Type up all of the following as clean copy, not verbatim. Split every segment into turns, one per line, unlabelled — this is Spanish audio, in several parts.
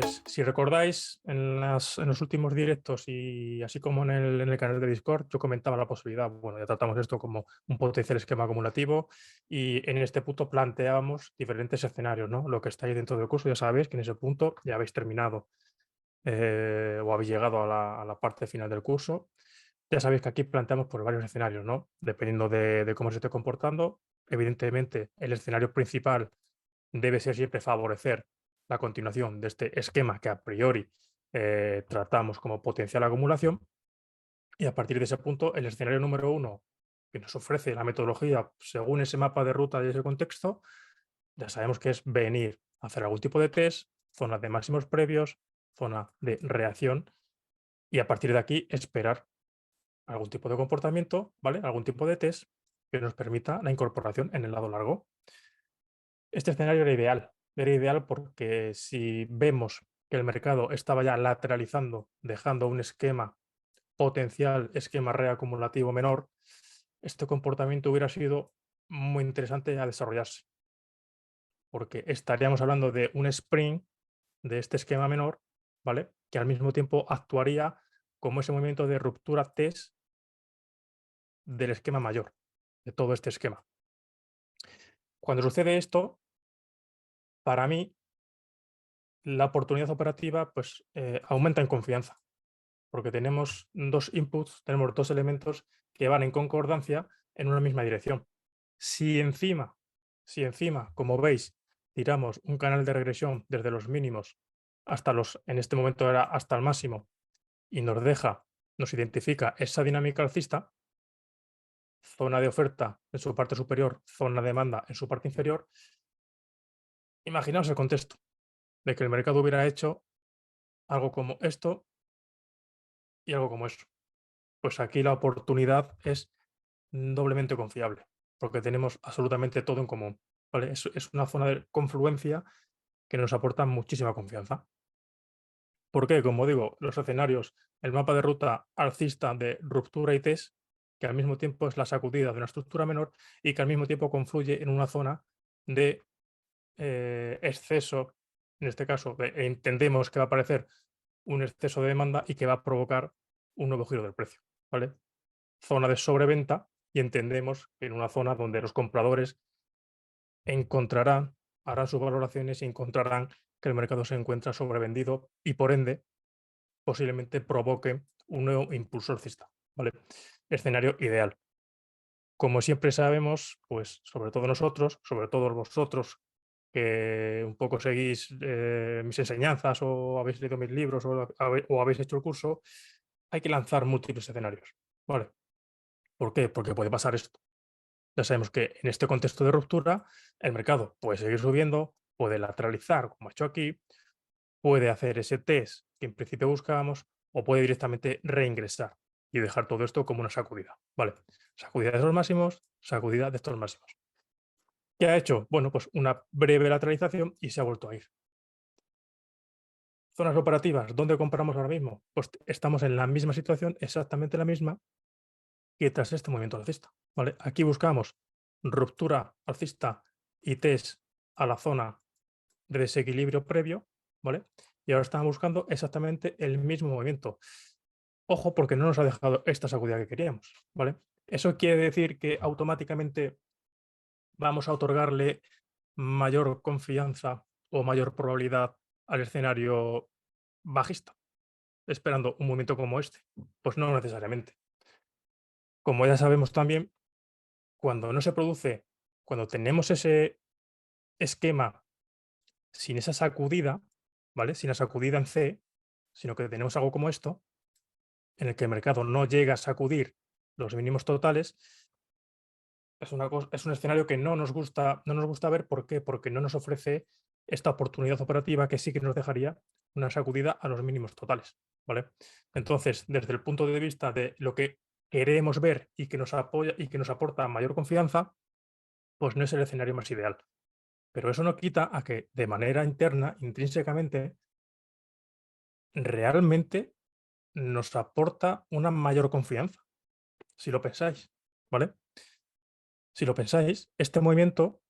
Entonces, si recordáis, en los últimos directos y así como en el canal de Discord, yo comentaba la posibilidad, bueno, ya tratamos esto como un potencial esquema acumulativo y en este punto planteábamos diferentes escenarios, ¿no? Lo que estáis dentro del curso ya sabéis que en ese punto ya habéis terminado o habéis llegado a la parte final del curso. Ya sabéis que aquí planteamos por varios escenarios, ¿no? Dependiendo de cómo se esté comportando. Evidentemente, el escenario principal debe ser siempre favorecer la continuación de este esquema que a priori tratamos como potencial acumulación. Y a partir de ese punto, el escenario número uno que nos ofrece la metodología según ese mapa de ruta y ese contexto, ya sabemos que es venir a hacer algún tipo de test, zona de máximos previos, zona de reacción, y a partir de aquí esperar algún tipo de comportamiento, ¿vale? Algún tipo de test que nos permita la incorporación en el lado largo. Este escenario era ideal porque si vemos que el mercado estaba ya lateralizando, dejando un esquema potencial, esquema reacumulativo menor, este comportamiento hubiera sido muy interesante a desarrollarse, porque estaríamos hablando de un sprint de este esquema menor, ¿vale? Que al mismo tiempo actuaría como ese movimiento de ruptura test del esquema mayor, de todo este esquema. Cuando sucede esto, para mí, la oportunidad operativa pues, aumenta en confianza, porque tenemos dos inputs, tenemos dos elementos que van en concordancia en una misma dirección. Si encima, si encima, como veis, tiramos un canal de regresión desde los mínimos hasta los, en este momento era hasta el máximo, y nos deja, nos identifica esa dinámica alcista, zona de oferta en su parte superior, zona de demanda en su parte inferior, imaginaos el contexto de que el mercado hubiera hecho algo como esto y algo como eso. Pues aquí la oportunidad es doblemente confiable, porque tenemos absolutamente todo en común, ¿vale? Es una zona de confluencia que nos aporta muchísima confianza. ¿Por qué? Como digo, los escenarios, el mapa de ruta alcista de ruptura y test, que al mismo tiempo es la sacudida de una estructura menor y que al mismo tiempo confluye en una zona de exceso, en este caso, entendemos que va a aparecer un exceso de demanda y que va a provocar un nuevo giro del precio, ¿vale? Zona de sobreventa y entendemos que en una zona donde los compradores encontrarán, harán sus valoraciones y encontrarán que el mercado se encuentra sobrevendido y por ende posiblemente provoque un nuevo impulso alcista, ¿vale? Escenario ideal. Como siempre sabemos, pues sobre todo nosotros, sobre todo vosotros que un poco seguís mis enseñanzas o habéis leído mis libros o habéis hecho el curso, hay que lanzar múltiples escenarios, ¿vale? ¿Por qué? Porque puede pasar esto. Ya sabemos que en este contexto de ruptura, el mercado puede seguir subiendo, puede lateralizar, como ha hecho aquí, puede hacer ese test que en principio buscábamos, o puede directamente reingresar y dejar todo esto como una sacudida. Vale, sacudida de esos máximos, sacudida de estos máximos. ¿Qué ha hecho? Bueno, pues una breve lateralización y se ha vuelto a ir. Zonas operativas, ¿dónde compramos ahora mismo? Pues estamos en la misma situación, exactamente la misma, que tras este movimiento alcista. ¿Vale? Aquí buscamos ruptura alcista y test a la zona de desequilibrio previo, ¿vale? Y ahora estamos buscando exactamente el mismo movimiento. Ojo, porque no nos ha dejado esta sacudida que queríamos, ¿vale? ¿Eso quiere decir que automáticamente vamos a otorgarle mayor confianza o mayor probabilidad al escenario bajista, esperando un movimiento como este? Pues no necesariamente. Como ya sabemos también, cuando no se produce, cuando tenemos ese esquema sin esa sacudida, ¿vale? Sin la sacudida en C, sino que tenemos algo como esto, en el que el mercado no llega a sacudir los mínimos totales, es un escenario que no nos gusta ver. ¿Por qué? Porque no nos ofrece esta oportunidad operativa que sí que nos dejaría una sacudida a los mínimos totales, ¿vale? Entonces, desde el punto de vista de lo que queremos ver y que nos apoya y que nos aporta mayor confianza, pues no es el escenario más ideal. Pero eso no quita a que de manera interna, intrínsecamente, realmente nos aporta una mayor confianza, si lo pensáis, ¿vale? Si lo pensáis, este movimiento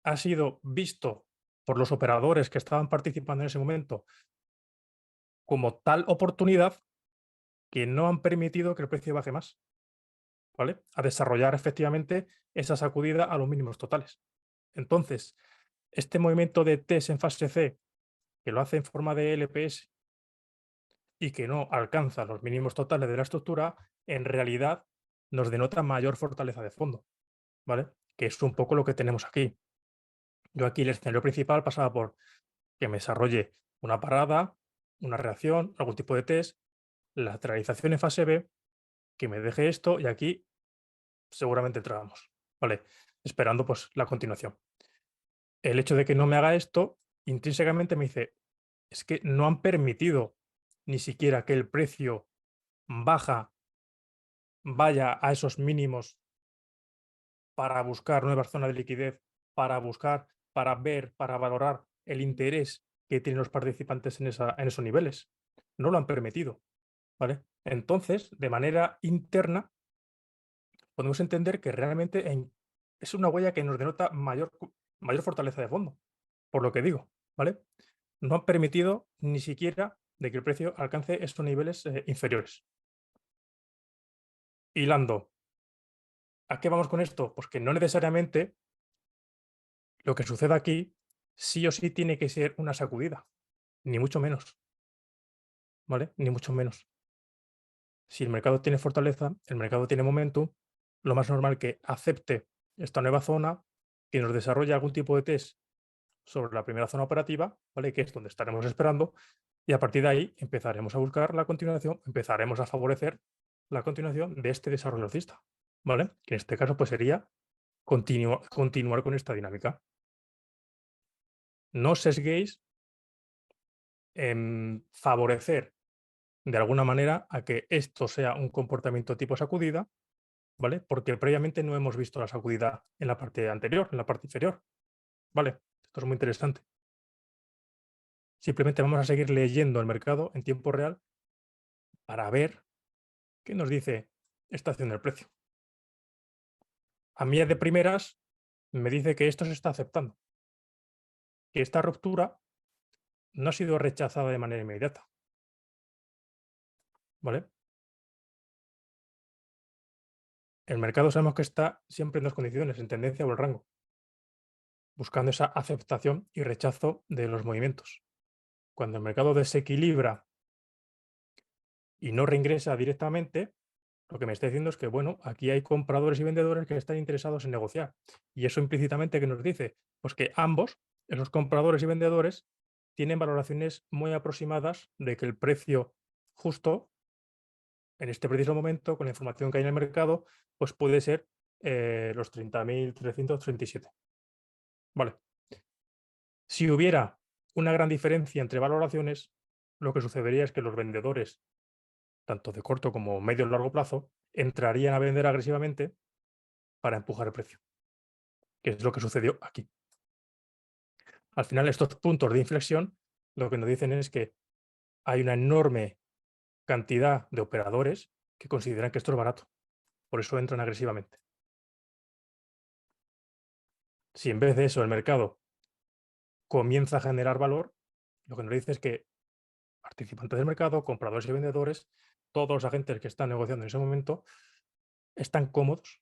ha sido visto por los operadores que estaban participando en ese momento como tal oportunidad que no han permitido que el precio baje más, ¿vale? A desarrollar efectivamente esa sacudida a los mínimos totales. Entonces, este movimiento de TES en fase C, que lo hace en forma de LPS y que no alcanza los mínimos totales de la estructura, en realidad nos denota mayor fortaleza de fondo, ¿vale? Que es un poco lo que tenemos aquí. Yo aquí el escenario principal pasaba por que me desarrolle una parada, una reacción, algún tipo de test, lateralización en fase B, que me deje esto y aquí seguramente entramos, ¿vale? Esperando pues la continuación. El hecho de que no me haga esto, intrínsecamente me dice, es que no han permitido ni siquiera que el precio baja vaya a esos mínimos para buscar nuevas zonas de liquidez, para buscar, para ver, para valorar el interés que tienen los participantes en esos niveles. No lo han permitido, ¿vale? Entonces, de manera interna, podemos entender que realmente es una huella que nos denota mayor fortaleza de fondo, por lo que digo, ¿vale? No han permitido ni siquiera de que el precio alcance estos niveles inferiores. Hilando, ¿a qué vamos con esto? Pues que no necesariamente lo que suceda aquí sí o sí tiene que ser una sacudida, ni mucho menos, ¿vale? Ni mucho menos. Si el mercado tiene fortaleza, el mercado tiene momentum, lo más normal que acepte esta nueva zona, que nos desarrolle algún tipo de test sobre la primera zona operativa, ¿vale? Que es donde estaremos esperando, y a partir de ahí empezaremos a buscar la continuación, empezaremos a favorecer la continuación de este desarrollo alcista, ¿vale? Que en este caso pues sería continuar con esta dinámica. No sesguéis en favorecer de alguna manera a que esto sea un comportamiento tipo sacudida, ¿vale? Porque previamente no hemos visto la sacudida en la parte anterior, en la parte inferior, ¿vale? Esto es muy interesante. Simplemente vamos a seguir leyendo el mercado en tiempo real para ver qué nos dice esta acción del precio. A mí de primeras me dice que esto se está aceptando, que esta ruptura no ha sido rechazada de manera inmediata, ¿vale? El mercado sabemos que está siempre en dos condiciones, en tendencia o el rango, buscando esa aceptación y rechazo de los movimientos. Cuando el mercado desequilibra y no reingresa directamente, lo que me está diciendo es que, bueno, aquí hay compradores y vendedores que están interesados en negociar. Y eso implícitamente que nos dice, pues que ambos, esos compradores y vendedores, tienen valoraciones muy aproximadas de que el precio justo, en este preciso momento, con la información que hay en el mercado, pues puede ser los 30.337. Vale. Si hubiera una gran diferencia entre valoraciones, lo que sucedería es que los vendedores, tanto de corto como medio y largo plazo, entrarían a vender agresivamente para empujar el precio, que es lo que sucedió aquí. Al final, estos puntos de inflexión lo que nos dicen es que hay una enorme cantidad de operadores que consideran que esto es barato, por eso entran agresivamente. Si en vez de eso el mercado comienza a generar valor, lo que nos dice es que participantes del mercado, compradores y vendedores, todos los agentes que están negociando en ese momento, están cómodos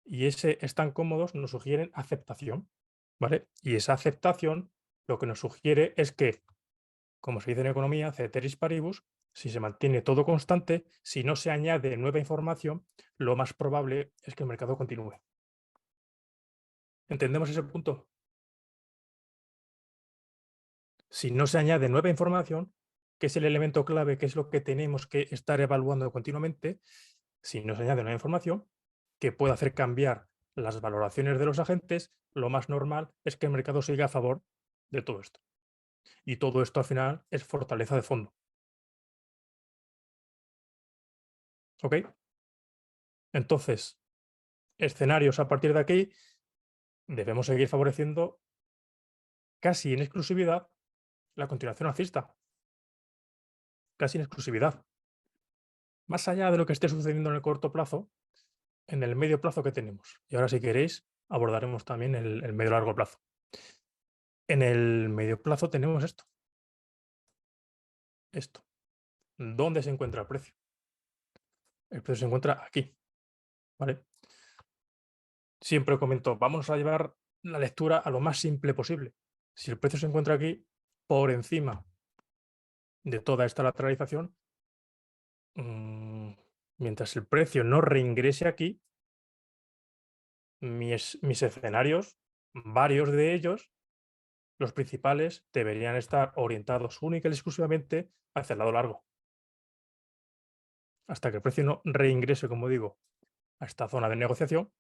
y ese están cómodos nos sugieren aceptación, ¿vale? Y esa aceptación lo que nos sugiere es que, como se dice en economía, ceteris paribus, si se mantiene todo constante, si no se añade nueva información, lo más probable es que el mercado continúe. ¿Entendemos ese punto? Si no se añade nueva información, que es el elemento clave, que es lo que tenemos que estar evaluando continuamente, si no se añade nueva información que pueda hacer cambiar las valoraciones de los agentes, lo más normal es que el mercado siga a favor de todo esto. Y todo esto al final es fortaleza de fondo. ¿Ok? Entonces, escenarios a partir de aquí, debemos seguir favoreciendo casi en exclusividad la continuación alcista. Casi en exclusividad. Más allá de lo que esté sucediendo en el corto plazo, en el medio plazo que tenemos. Y ahora, si queréis, abordaremos también el medio largo plazo. En el medio plazo tenemos esto. Esto. ¿Dónde se encuentra el precio? El precio se encuentra aquí, ¿vale? Siempre comento, vamos a llevar la lectura a lo más simple posible. Si el precio se encuentra aquí, por encima de toda esta lateralización, mientras el precio no reingrese aquí, mis escenarios, varios de ellos, los principales, deberían estar orientados única y exclusivamente hacia el lado largo. Hasta que el precio no reingrese, como digo, a esta zona de negociación,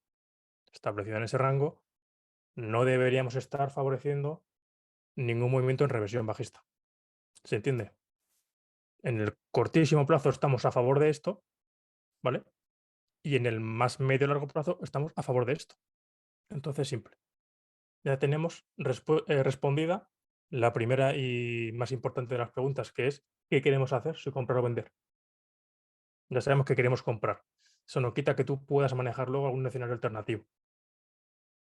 establecida en ese rango, no deberíamos estar favoreciendo ningún movimiento en reversión bajista. ¿Se entiende? En el cortísimo plazo estamos a favor de esto, ¿vale? Y en el más medio largo plazo estamos a favor de esto. Entonces, simple. Ya tenemos respondida la primera y más importante de las preguntas, que es ¿qué queremos hacer si comprar o vender? Ya sabemos que queremos comprar. Eso no quita que tú puedas manejar luego algún escenario alternativo.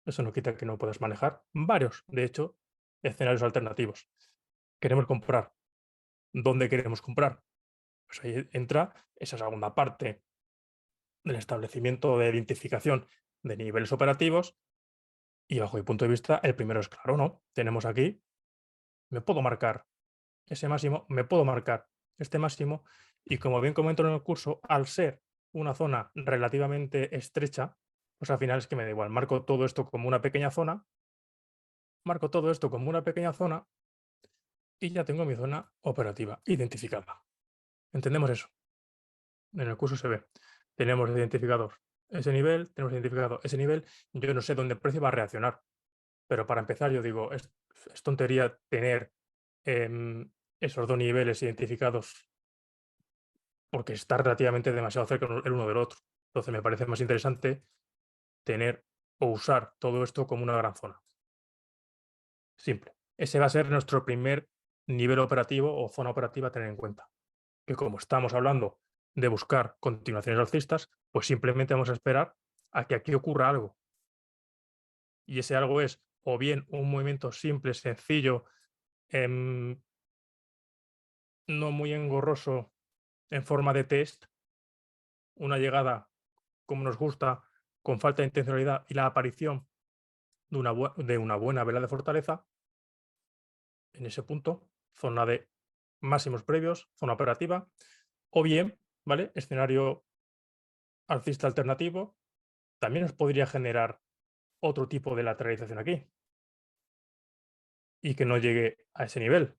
Eso no quita que no puedas manejar varios, de hecho, escenarios alternativos. Queremos comprar. ¿Dónde queremos comprar? Pues ahí entra esa segunda parte del establecimiento de identificación de niveles operativos y bajo mi punto de vista el primero es claro, ¿no? Tenemos aquí, me puedo marcar ese máximo, me puedo marcar este máximo y como bien comento en el curso, al ser una zona relativamente estrecha, pues al final es que me da igual, marco todo esto como una pequeña zona, marco todo esto como una pequeña zona y ya tengo mi zona operativa identificada. ¿Entendemos eso? En el curso se ve. Tenemos identificados ese nivel, tenemos identificado ese nivel, yo no sé dónde el precio va a reaccionar, pero para empezar yo digo, es tontería tener esos dos niveles identificados porque está relativamente demasiado cerca el uno del otro. Entonces me parece más interesante tener o usar todo esto como una gran zona. Simple. Ese va a ser nuestro primer nivel operativo o zona operativa a tener en cuenta. Que como estamos hablando de buscar continuaciones alcistas, pues simplemente vamos a esperar a que aquí ocurra algo. Y ese algo es o bien un movimiento simple, sencillo, em, no muy engorroso en forma de test, una llegada como nos gusta, con falta de intencionalidad y la aparición de una buena vela de fortaleza, en ese punto, zona de máximos previos, zona operativa, o bien, ¿vale? Escenario alcista alternativo, también nos podría generar otro tipo de lateralización aquí y que no llegue a ese nivel.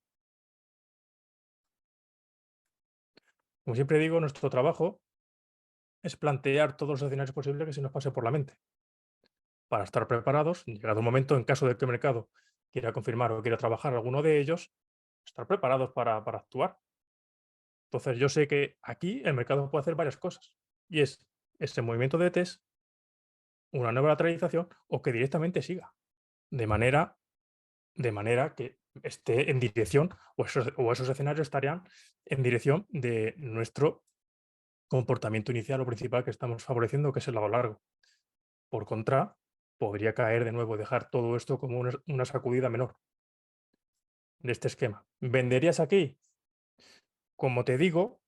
Como siempre digo, nuestro trabajo es plantear todos los escenarios posibles que se nos pase por la mente para estar preparados, llegado un momento, en caso de que el mercado quiera confirmar o quiera trabajar alguno de ellos, estar preparados para actuar. Entonces, yo sé que aquí el mercado puede hacer varias cosas y es ese movimiento de test, una nueva lateralización o que directamente siga de manera, de manera que esté en dirección o esos escenarios estarían en dirección de nuestro comportamiento inicial o principal que estamos favoreciendo, que es el lado largo. Por contra, podría caer de nuevo, dejar todo esto como una sacudida menor de este esquema. ¿Venderías aquí? Como te digo,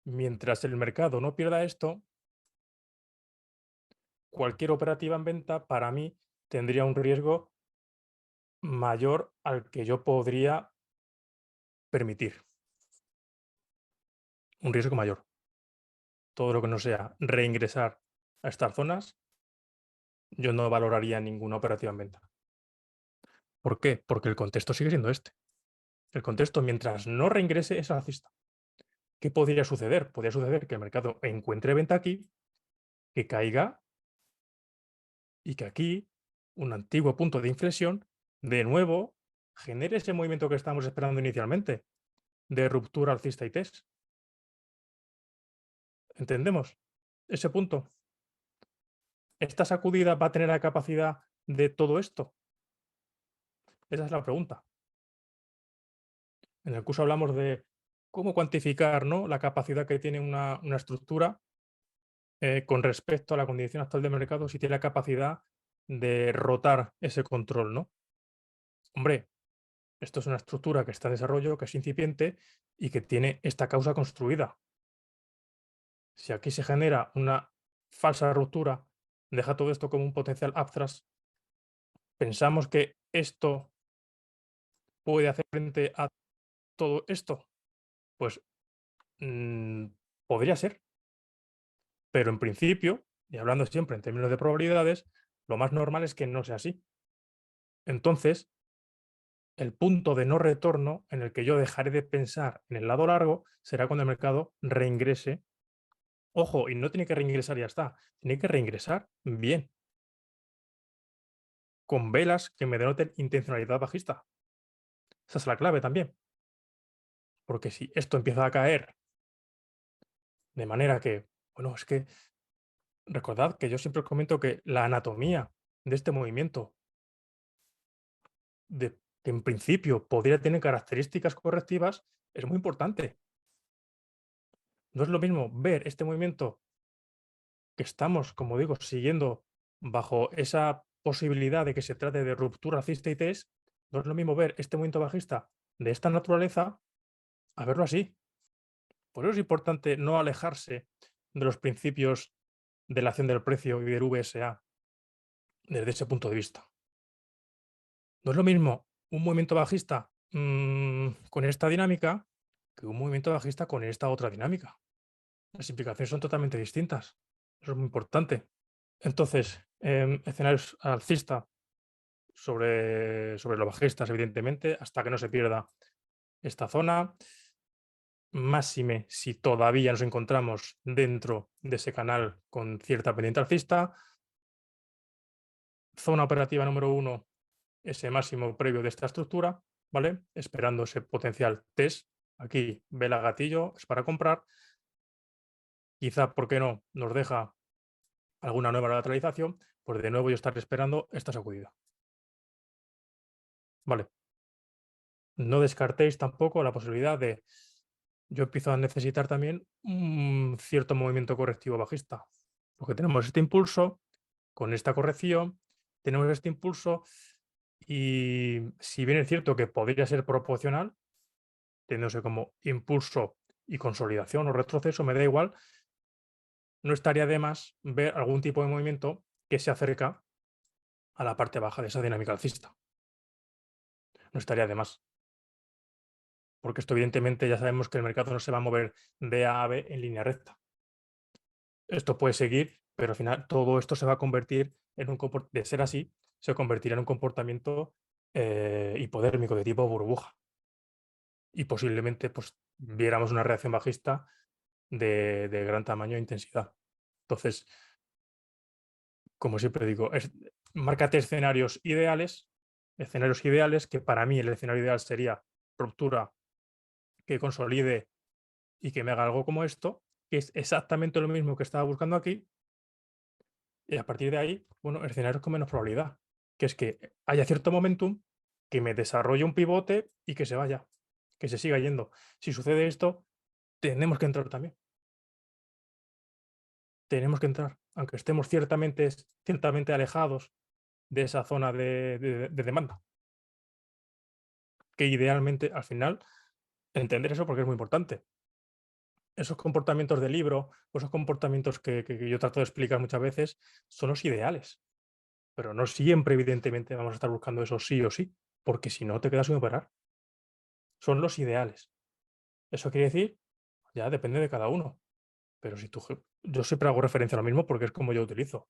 mientras el mercado no pierda esto, cualquier operativa en venta para mí tendría un riesgo mayor al que yo podría permitir. Un riesgo mayor. Todo lo que no sea reingresar a estas zonas, yo no valoraría ninguna operativa en venta. ¿Por qué? Porque el contexto sigue siendo este. El contexto, mientras no reingrese, es alcista. ¿Qué podría suceder? Podría suceder que el mercado encuentre venta aquí, que caiga y que aquí, un antiguo punto de inflexión, de nuevo, genere ese movimiento que estamos esperando inicialmente, de ruptura alcista y test. ¿Entendemos ese punto? ¿Esta sacudida va a tener la capacidad de todo esto? Esa es la pregunta. En el curso hablamos de cómo cuantificar, ¿no?, la capacidad que tiene una estructura con respecto a la condición actual de mercado, si tiene la capacidad de rotar ese control, ¿no? Hombre, Esto es una estructura que está en desarrollo, que es incipiente y que tiene esta causa construida. Si aquí se genera una falsa ruptura, deja todo esto como un potencial upthrust, pensamos que esto puede hacer frente a todo esto. Pues mm, podría ser, pero en principio, y hablando siempre en términos de probabilidades, lo más normal es que no sea así. Entonces, el punto de no retorno en el que yo dejaré de pensar en el lado largo será cuando el mercado reingrese. Ojo, y no tiene que reingresar y ya está, tiene que reingresar bien, con velas que me denoten intencionalidad bajista. Esa es la clave también, porque si esto empieza a caer de manera que, bueno, es que recordad que yo siempre comento que la anatomía de este movimiento, que en principio podría tener características correctivas, es muy importante. No es lo mismo ver este movimiento que estamos, como digo, siguiendo bajo esa posibilidad de que se trate de ruptura alcista y TES, no es lo mismo ver este movimiento bajista de esta naturaleza a verlo así. Por eso es importante no alejarse de los principios de la acción del precio y del VSA desde ese punto de vista. No es lo mismo un movimiento bajista con esta dinámica que un movimiento bajista con esta otra dinámica. Las implicaciones son totalmente distintas. Eso es muy importante. Entonces, escenarios alcista sobre los bajistas, evidentemente, hasta que no se pierda esta zona. Máxime si todavía nos encontramos dentro de ese canal con cierta pendiente alcista. Zona operativa número 1, ese máximo previo de esta estructura, ¿vale? Esperando ese potencial test. Aquí vela gatillo, es para comprar. Quizá, ¿por qué no?, nos deja alguna nueva lateralización, pues de nuevo yo estaré esperando esta sacudida. Vale. No descartéis tampoco la posibilidad de, yo empiezo a necesitar también un cierto movimiento correctivo bajista, porque tenemos este impulso, con esta corrección, tenemos este impulso y si bien es cierto que podría ser proporcional, teniéndose como impulso y consolidación o retroceso, me da igual, no estaría de más ver algún tipo de movimiento que se acerca a la parte baja de esa dinámica alcista. No estaría de más. Porque esto evidentemente ya sabemos que el mercado no se va a mover de A a B en línea recta. Esto puede seguir, pero al final todo esto se va a convertir en de ser así, se convertirá en un comportamiento hipodérmico de tipo burbuja. Y posiblemente pues, viéramos una reacción bajista de gran tamaño e intensidad. Entonces, como siempre digo, márcate escenarios ideales, que para mí el escenario ideal sería ruptura que consolide y que me haga algo como esto, que es exactamente lo mismo que estaba buscando aquí, y a partir de ahí, bueno, escenarios con menos probabilidad, que es que haya cierto momentum, que me desarrolle un pivote y que se vaya, que se siga yendo. Si sucede esto, tenemos que entrar también. Tenemos que entrar, aunque estemos ciertamente alejados de esa zona de demanda. Que idealmente, al final, entender eso porque es muy importante. Esos comportamientos de libro o esos comportamientos que yo trato de explicar muchas veces son los ideales. Pero no siempre, evidentemente, vamos a estar buscando eso sí o sí, porque si no te quedas sin operar. Son los ideales. Eso quiere decir, ya depende de cada uno. Pero si yo siempre hago referencia a lo mismo porque es como yo utilizo,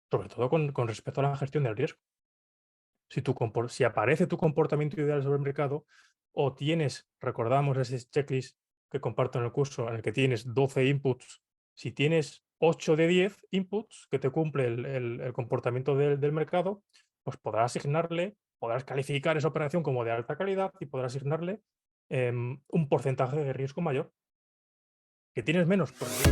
sobre todo con respecto a la gestión del riesgo. Si aparece tu comportamiento ideal sobre el mercado o tienes, recordamos ese checklist que comparto en el curso en el que tienes 12 inputs, si tienes 8 de 10 inputs que te cumple el comportamiento del mercado, pues podrás calificar esa operación como de alta calidad y podrás asignarle un porcentaje de riesgo mayor. ¿Que tienes menos? Pues